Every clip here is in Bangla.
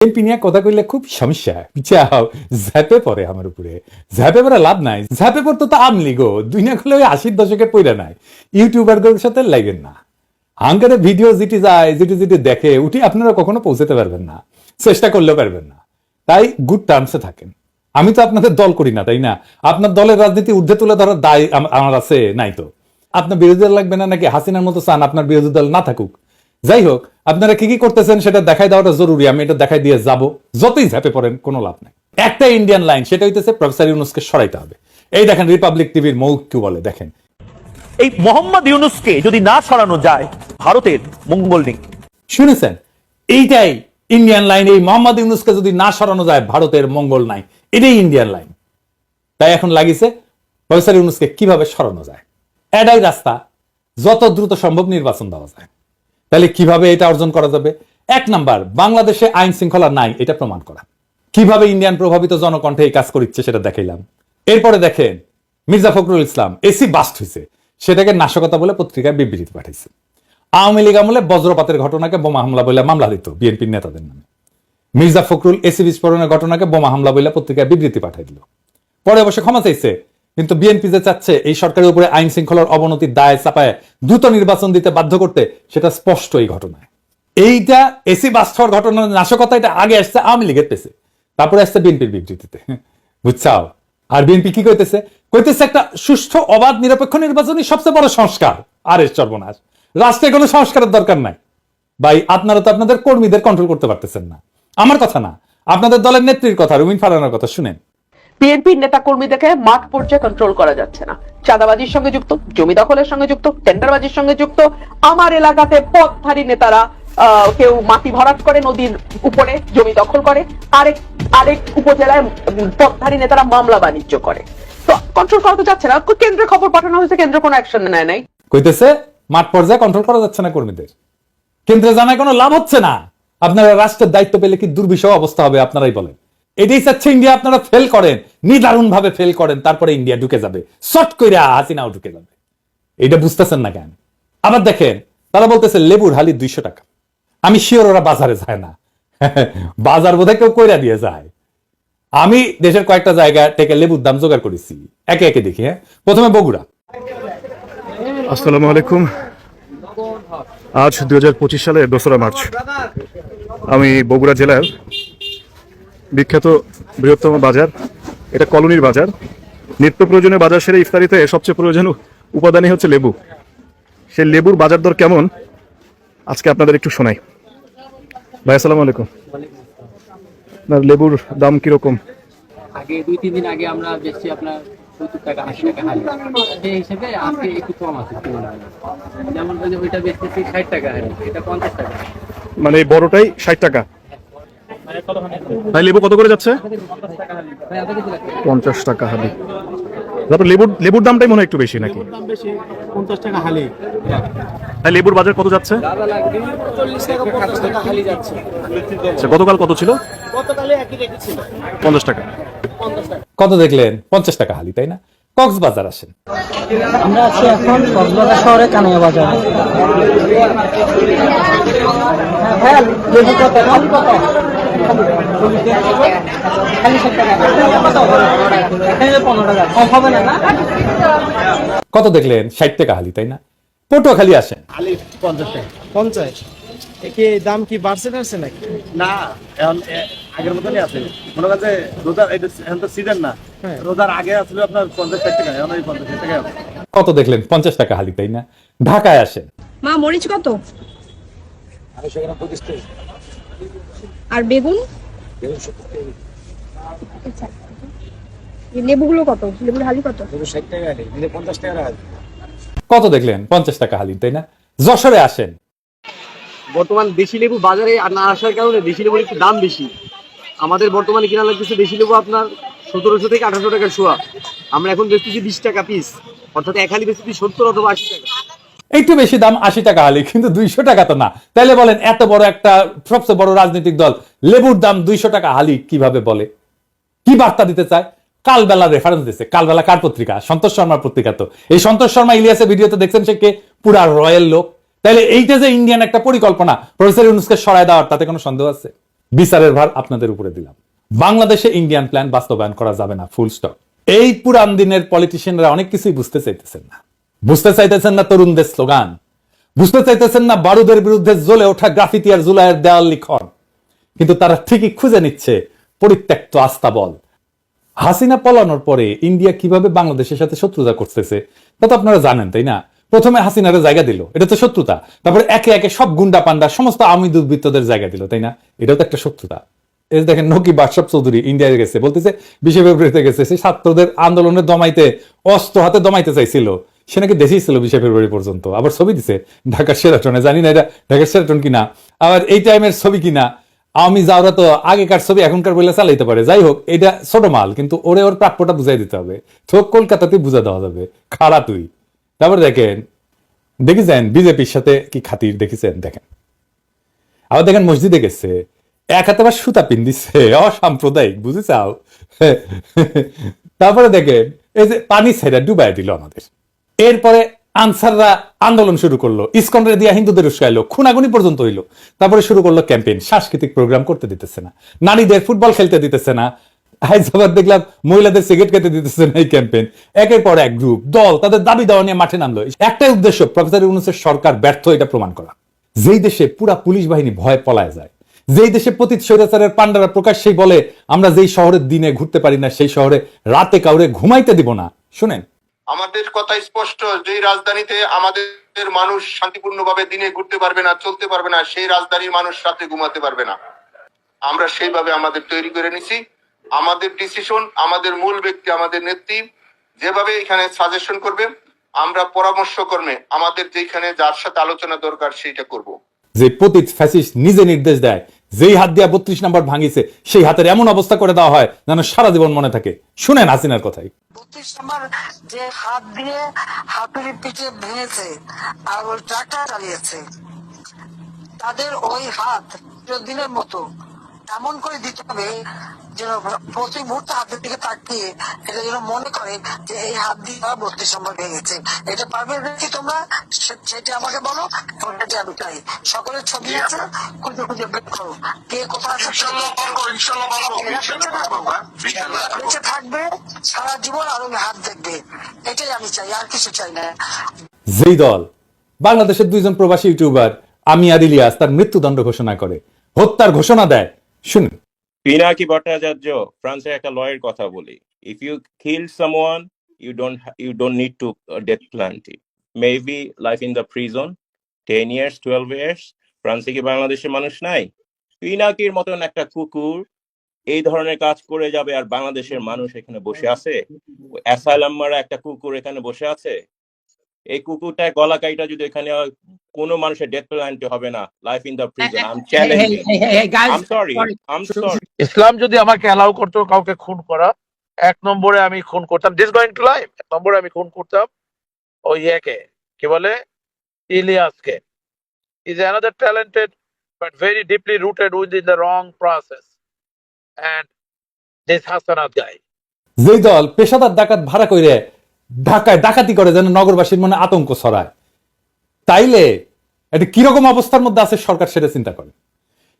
বিএনপি নিয়ে কথা কইলে খুব সমস্যা, পিছাও ঝাঁপে পড়ে আমার উপরে। ঝাঁপে পড়ে লাভ নাই, ঝাঁপে পড়তো তো আমলি গো, দুই না করলে ওই 80-র দশকে পড়ে নাই। ইউটিউবারদের সাথে লাগেন না, হাঙ্গারে ভিডিও যেটি যায়, যেটি দেখে উঠি আপনারা কখনো পৌঁছাতে পারবেন না, চেষ্টা করলেও পারবেন না। তাই গুড টার্মসে থাকেন। আমি তো আপনাদের দল করি না, তাই না? আপনার দলের রাজনীতি ঊর্ধ্বে তুলে ধরার দায় আমার আছে নাই তো? আপনার বিরোধী দল লাগবে না নাকি হাসিনার মতো চান আপনার বিরোধী দল না থাকুক? যাই হোক, আপনারা কি কি করতেছেন সেটা দেখাই দেওয়াটা জরুরি। আমি এটা দেখাই দিয়ে যাব, যতই ঝাঁপে পড়েন কোনো লাভ নাই। একটা ইন্ডিয়ান লাইন, সেটা হইতেছে প্রফেসর ইউনূসকে সরাইতে হবে। এই দেখেন রিপাবলিক টিভির মৌখ কি বলে, দেখেন। এই মোহাম্মদ ইউনূসকে যদি না সরানো যায় ভারতের মঙ্গল নেই। শুনেছেন? এইটাই ইন্ডিয়ান লাইন। এই মোহাম্মদ ইউনূসকে যদি না সরানো যায় ভারতের মঙ্গল নাই, এটাই ইন্ডিয়ান লাইন। তাই এখন লাগিছে প্রফেসর ইউনূসকে কিভাবে সরানো যায়, এটাই রাস্তা। যত দ্রুত সম্ভব নির্বাচন দেওয়া যায়। তাহলে কিভাবে এটা অর্জন করা যাবে? 1 নাম্বার, বাংলাদেশে আইন শৃঙ্খলা নাই এটা প্রমাণ করা। কিভাবে ইন্ডিয়ান প্রভাবিত জনকণ্ঠে এই কাজ করিচ্ছে সেটা দেখাইলাম। এরপরে দেখেন মির্জা ফখরুল ইসলাম এসি বাস্ট হয়েছে, সেটাকে নাশকতা বলে পত্রিকায় বিবৃতি পাঠাইছে। আওয়ামী লীগ আমলে বজ্রপাতের ঘটনাকে বোমা হামলা বলে মামলা দিত বিএনপির নেতাদের নামে। মির্জা ফখরুল এসি বিস্ফোরণের ঘটনাকে বোমা হামলা বলে পত্রিকায় বিবৃতি পাঠাই দিল। পরে অবশ্য ক্ষমা চাইছে, কিন্তু বিএনপি যে চাচ্ছে এই সরকারের উপরে আইন শৃঙ্খলার অবনতির দায় চাপায় দ্রুত নির্বাচন দিতে বাধ্য করতে, সেটা স্পষ্ট এই ঘটনায়। এইটা এসি বাস্ট হওয়ার ঘটনার নাশকতা, এটা আগে আসছে আওয়ামী লীগের পেছে, তারপরে আসছে বিএনপির বিবৃতিতে, বুঝছাও? আর বিএনপি কি কইতেছে? কইতেছে একটা সুষ্ঠু অবাধ নিরপেক্ষ নির্বাচনই সবচেয়ে বড় সংস্কার। আরে সর্বনাশ, রাষ্ট্রে কোনো সংস্কারের দরকার নাই ভাই। আপনারা তো আপনাদের কর্মীদের কন্ট্রোল করতে পারতেছেন না। আমার কথা না, আপনাদের দলের নেত্রীর কথা, রুমিন ফারহানার কথা শুনেন। বিএনপির নেতা কর্মীদেরকে মাঠ পর্যায়ে কন্ট্রোল করা যাচ্ছে না। চাঁদাবাজির সঙ্গে যুক্ত, জমি দখলের সঙ্গে যুক্ত, টেন্ডারবাজির সঙ্গে যুক্ত। আমার এলাকাতে পথধারী নেতারা কেউ মাটি ভরাট করে নদীর উপরে জমি দখল করে, আরেক উপজেলায় পথধারী নেতারা মামলা বাণিজ্য করে। তো কন্ট্রোল করা তো যাচ্ছে না। কেন্দ্রে খবর পাঠানো হয়েছে, কেন্দ্র কোনো অ্যাকশন নেয় নাই। কইতেছে মাঠ পর্যায়ে কন্ট্রোল করা যাচ্ছে না কর্মীদের, কেন্দ্রে জানায় কোনো লাভ হচ্ছে না। আপনারা রাষ্ট্রের দায়িত্ব পেলে কি দুর্বিষহ অবস্থা হবে আপনারাই বলেন। এটাই চাচ্ছে ইন্ডিয়া, আপনারা ফেল করেন, নিদারুণ ভাবে ফেল করেন, তারপরে ইন্ডিয়া ঢুকে যাবে, শর্ট করে হাসিনাও ঢুকে যাবে। এটা বুঝতেছেন না কেন? আবার দেখেন তারা বলতেছে লেবুর হালি 200 টাকা। আমি শিওর ওরা বাজারে যায় না, বাজার বোধহয় কেউ কইরা দিয়ে যায়। আমি দেশের কয়েকটা জায়গা থেকে লেবুর দাম জোগাড় করেছি, একে একে দেখি। প্রথমে বগুড়া। আসসালামু আলাইকুম। আজ 2025 সালের 2রা মার্চ। আমি বগুড়া জেলার বিখ্যাত বৃহত্তম বাজার, এটা কলোনির বাজার। নিত্য প্রয়োজনীয় বাজার সেরে ইফতারিতে সবচেয়ে প্রয়োজনীয় উপাদানই হচ্ছে লেবু। সেই লেবুর বাজার দর কেমন আজকে আপনাদের একটু শোনাই। ভাই আসসালামু আলাইকুম। লেবুর দাম কিরকম? আগে 2-3 দিন আগে আমরা বেশি আপনার 70 টাকা 80 টাকা হালি, সেই হিসেবে আজকে একটু কম আছে। যেমন ওইটা বেচতেছি 60 টাকা হালি, এটা 50 টাকা। মানে এই বড়টাই 60 টাকা। ভাই লেবু কত করে যাচ্ছে? 50 টাকা হালি। তারপর লেবুর দামটাই মনে হয় একটু বেশি নাকি? দাম বেশি, 50 টাকা হালি। ভাই লেবুর বাজার কত যাচ্ছে? 40 টাকা 50 টাকা হালি যাচ্ছে। আচ্ছা, গতকাল কত ছিল? গতকালে একই রেট ছিল 50 টাকা। 50 টাকা। কত দেখলেন? 50 টাকা হালি, তাই না? কক্সবাজার আসেন। আমরা আছি এখন কক্সবাজার শহরে কানাইয়া বাজার। হ্যাঁ, লেবু কত? খালি কত? খালি 60 টাকা। কত? এখানে 15 টাকা। কম হবে না না? কত দেখলেন? 60 টাকা হালি, তাই না? পটুয়াখালী আসেন। হালি 50 টাকা। 50 কি দাম কি বাড়ছে নাড়ছে নাকি? না, এখন আগের মতনই আছে। মনে করেন যে রোজার এখন তো সিজন না, রোজার আগে আসলে আপনার 50-60 টাকা, এখন ওই 50 টাকা। কত দেখলেন? 50 টাকা হালি, তাই না? ঢাকায় আসেন। মা মরিচ কত? আর বেগুন? আচ্ছা, এই লেবুগুলো কত? লেবুর হালি কত? 60 টাকা হালি, 50 টাকা হালি। কত দেখলেন? 50 টাকা হালি, তাই না? যশোরে আসেন। বর্তমান দেশি লেবু বাজারে না আসার কারণে দেশি লেবুর একটু দাম বেশি। আমাদের বর্তমানে কিনা লাগতেছে দেশি লেবু আপনার 1700 থেকে 1800 টাকার শোয়া। আমরা এখন বেচতেছি 20 টাকা পিস, অর্থাৎ এক হালি বেচতেছি 70 অথবা 80 টাকা। একটু বেশি দাম 80 টাকা হালি, কিন্তু 200 টাকা তো না। তাইলে বলেন এত বড় একটা সবচেয়ে বড় রাজনৈতিক দল লেবুর দাম 200 টাকা হালি কিভাবে বলে? কি বার্তা দিতে চায়? কালবেলা রেফারেন্স দিচ্ছে। কালবেলা কার পত্রিকা? সন্তোষ শর্মার পত্রিকা। তো এই সন্তোষ শর্মা ইলিয়াসের ভিডিওতে দেখছেন সে কে? পুরা রয়্যাল লোক। তাইলে এইটা যে ইন্ডিয়ান একটা পরিকল্পনা প্রফেসর ইউনূসকে সরায় দেওয়ার, তাতে কোনো সন্দেহ আছে? বিচারের ভার আপনাদের উপরে দিলাম। বাংলাদেশে ইন্ডিয়ান প্ল্যান বাস্তবায়ন করা যাবে না, ফুল স্টপ। এই পুরান দিনের পলিটিশিয়ানরা অনেক কিছুই বুঝতে চাইতেছেন না। বুঝতে চাইতেছেন না তরুণদের স্লোগান, বুঝতে চাইতেছেন না বারুদের বিরুদ্ধে জ্বলে ওঠা গ্রাফিতি আর জুলাইয়ের দেওয়াল লিখন, কিন্তু তারা ঠিকই খুঁজে নিচ্ছে পরিত্যক্ত আস্তাবল। হাসিনা পলানোর পরে ইন্ডিয়া কিভাবে বাংলাদেশের সাথে শত্রুতা করতেছে তা তো আপনারা জানেন, তাই না? প্রথমে হাসিনারে জায়গা দিল, এটা তো শত্রুতা। তারপরে একে একে সব গুন্ডা পান্ডা সমস্ত আওয়ামী দুর্বৃত্তদের জায়গা দিল, তাই না? এটাও তো একটা শত্রুতা। এই দেখেন নকিব আশরাফ চৌধুরী ইন্ডিয়ায় গেছে, বলতেছে 20 ফেব্রুয়ারিতে গেছে, সে ছাত্রদের আন্দোলনে দমাইতে অস্ত্র হাতে দমাইতে চাইছিল, সে নাকি দেশেই ছিল 20 ফেব্রুয়ারি পর্যন্ত। আবার ছবি দিছে ঢাকার শেরাটনে, জানি না এটা ঢাকার শেরাটন কিনা, আবার এই টাইমের ছবি কিনা। আওয়ামী যাওরা তো আগেকার ছবি এখনকার বলে চালাইতে পারে, যাই হোক এটা ছোট মাল, কিন্তু ওরে ওর প্রাপ্যটা বুঝাই দিতে হবে। থোক কলকাতাতে বুঝা দেওয়া যাবে, খাড়া তুই। তারপর দেখেন, দেখেছেন বিজেপির সাথে কি খাতির দেখেছেন, দেখেন। আবার দেখেন মসজিদে গেছে, এক হাতে আবার সুতা পিন দিচ্ছে, অসাম্প্রদায়িক, বুঝে চাও। তারপরে দেখেন এই যে পানি ছেড়ে ডুবাই দিল আমাদের। এরপরে আনসাররা আন্দোলন শুরু করলো, ইসকনরে দিয়া হিন্দুদের উস্কাইলো, খুনাগুনি পর্যন্ত হইলো। তারপরে শুরু করলো ক্যাম্পেইন, সাংস্কৃতিক প্রোগ্রাম করতে দিতেছে না, নারীদের ফুটবল খেলতে দিতেছে না, হায়দ্রাবাদ দেখলাম মহিলাদের সিগারেট খেতে দিতেছে না। এই ক্যাম্পেইন একের পর এক গ্রুপ দল তাদের দাবি দেওয়া নিয়ে মাঠে নামলো। একটাই উদ্দেশ্য, প্রফেসর ইউনূসের সরকার ব্যর্থ এটা প্রমাণ করা। যেই দেশে পুরা পুলিশ বাহিনী ভয় পলায় যায়, যেই দেশে পতিত স্বৈরাচারের পান্ডারা প্রকাশ্যেই বলে আমরা যেই শহরে দিনে ঘুরতে পারি না সেই শহরে রাতে কাউরে ঘুমাইতে দিব না। শুনেন, আমাদের কথা স্পষ্ট, যে রাজধানীতে আমাদের মানুষ শান্তিপূর্ণভাবে দিনে ঘুরতে পারবে না, চলতে পারবে না, সেই রাজধানীর মানুষ রাতে ঘুমাতে পারবে না। আমরা সেইভাবে আমাদের তৈরি করে নিছি। আমাদের ডিসিশন, আমাদের মূল ব্যক্তি, আমাদের নেত্রী যেভাবে এখানে সাজেশন করবে, আমরা পরামর্শ কর্মে আমাদের যেখানে যার সাথে আলোচনা দরকার সেইটা করব। যে পতিত ফ্যাসিস্ট নিজে নির্দেশ দেয়, যেই হাত দিয়া 32 নম্বর ভাঙিছে সেই হাতের এমন অবস্থা করে দেওয়া হয় যেন সারা জীবন মনে থাকে। শুনেন হাসিনার কথাই। 32 নম্বর যে হাত দিয়ে হাতুড়ি পিঠে ভেঙেছে আর ওই ট্রাক্টর চালিয়েছে, তাদের ওই হাত দিনের মতো এমন করে দিতে হবে যেন প্রতি মুহূর্তে হাতের দিকে তাকিয়ে এটা যেন মনে করে যে এই হাত দিয়ে 32 নম্বর ভেঙেছে। এটা পারবে নাকি তোমরা? সেটা আমাকে বলো, সেটা আমি চাই। সকলের ছবি আছে, খুঁজে খুঁজে বের করো কে কোথায় আছে। বেঁচে থাকবে সারা জীবন আর ওই হাত দেখবে, এটাই আমি চাই, আর কিছু চাই না। যেই দল বাংলাদেশের 2 জন প্রবাসী ইউটিউবার আমি আর ইলিয়াস তার মৃত্যুদণ্ড ঘোষণা করে, হত্যার ঘোষণা দেয়, শুনুন। পিনাকি ভট্টাচার্য ফ্রান্সের একটা লয়ের কথা বলি, if you kill someone you don't need to death penalty, maybe life in the prison 10 years 12 years। ফ্রান্সে কি বাংলাদেশের মানুষ নাই? পিনাকির মতন একটা কুকুর এই ধরনের কাজ করে যাবে আর বাংলাদেশের মানুষ এখানে বসে আছে? অ্যাসাইলাম মারা একটা কুকুর এখানে বসে আছে, এই কুকুরটার গলা কাইটা যদি এখানে কোনো মানুষের ডেথ পেনাল্টি হবে না, life in the prison. I am challenging, I am sorry. Islam যদি আমাকে অ্যালাউ করতো কাউকে খুন করা, 1 নম্বরে আমি খুন করতাম, দিস গোয়িং টু লাইফ, 1 নম্বরে আমি খুন করতাম ওই ইয়েকে, কি বলে, ইলিয়াসকে। Is another talented but very deeply rooted within the wrong process and this Hasanat guy. যেই দল পেশাদার ডাকাত ভাড়া করে ঢাকায় ডাকাতি করে যেন নগরবাসীর মনে আতঙ্ক ছড়ায়, তাইলে এটা কিরকম অবস্থার মধ্যে আছে সরকার সেটা চিন্তা করে।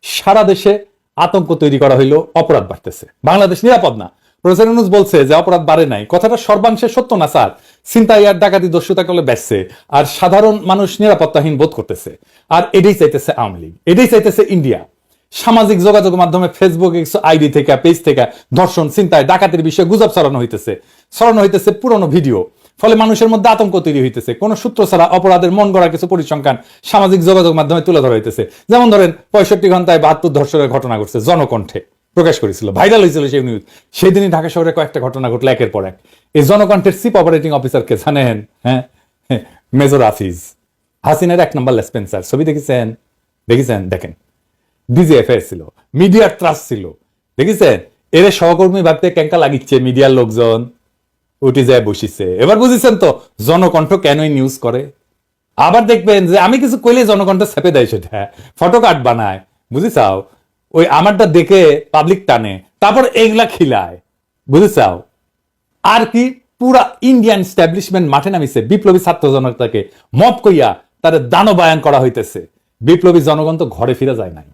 সারা দেশে আতঙ্ক তৈরি করা হইলো, অপরাধ বাড়তেছে, বাংলাদেশ নিরাপদ না। প্রফেসর ইউনূস বলছে যে অপরাধ বাড়ে নাই, কথাটা সর্বাংশে সত্য না স্যার। ছিনতাই আর ডাকাতি দস্যুতা করলে বেচছে আর সাধারণ মানুষ নিরাপত্তাহীন বোধ করতেছে। আর এটাই চাইতেছে আওয়ামী লীগ, এটাই চাইতেছে ইন্ডিয়া। সামাজিক যোগাযোগ মাধ্যমে ফেসবুক আইডি থেকে পেজ থেকে ধর্ষণ, ছিনতাই, ডাকাতির বিষয়ে গুজব ছড়ানো হইতেছে পুরনো ভিডিও। ফলে মানুষের মধ্যে আতঙ্ক তৈরি হইতেছে, কোনো সূত্র ছাড়া অপরাধের মন গড়া কিছু পরিসংখ্যান সামাজিক যোগাযোগ মাধ্যমে তুলে ধরা হইতেছে। যেমন ধরেন 65 ঘন্টায় 72 ধর্ষণের ঘটনা ঘটছে, জনকণ্ঠে প্রকাশ করেছিল, ভাইরাল হয়েছিল সেই নিউজ। সেই দিনই ঢাকা শহরে কয়েকটা ঘটনা ঘটলো একের পর এক। এই জনকণ্ঠের চিফ অপারেটিং অফিসারকে জানেন? হ্যাঁ, মেজর হাফিজ, হাসিনার 1 নম্বর লেসপেন্সার। ছবি দেখেছেন? দেখেন, ডিজিএফআই ছিল, মিডিয়ার ট্রাস্ট ছিল, দেখেছেন? এর সহকর্মী ভাবতে ক্যাঙ্কা লাগিচ্ছে মিডিয়ার লোকজন, উঠে যায় বসিছে। এবার বুঝেছেন তো জনকণ্ঠ কেনই নিউজ করে। আবার দেখবেন যে আমি কিছু কইলে জনকণ্ঠ ছেপে দেয়, সেটা ফটো কার্ড বানায়, বুঝেছাও? ওই আমারটা দেখে পাবলিক টানে, তারপর এইগুলা খিলায়, বুঝেছাও? আর কি পুরা ইন্ডিয়ান এস্টাবলিশমেন্ট মাঠে নামিছে, বিপ্লবী ছাত্র জনতাকে মপ কইয়া তাদের দানবায়ন করা হইতেছে। বিপ্লবী জনগণ তো ঘরে ফিরে যায় নাই।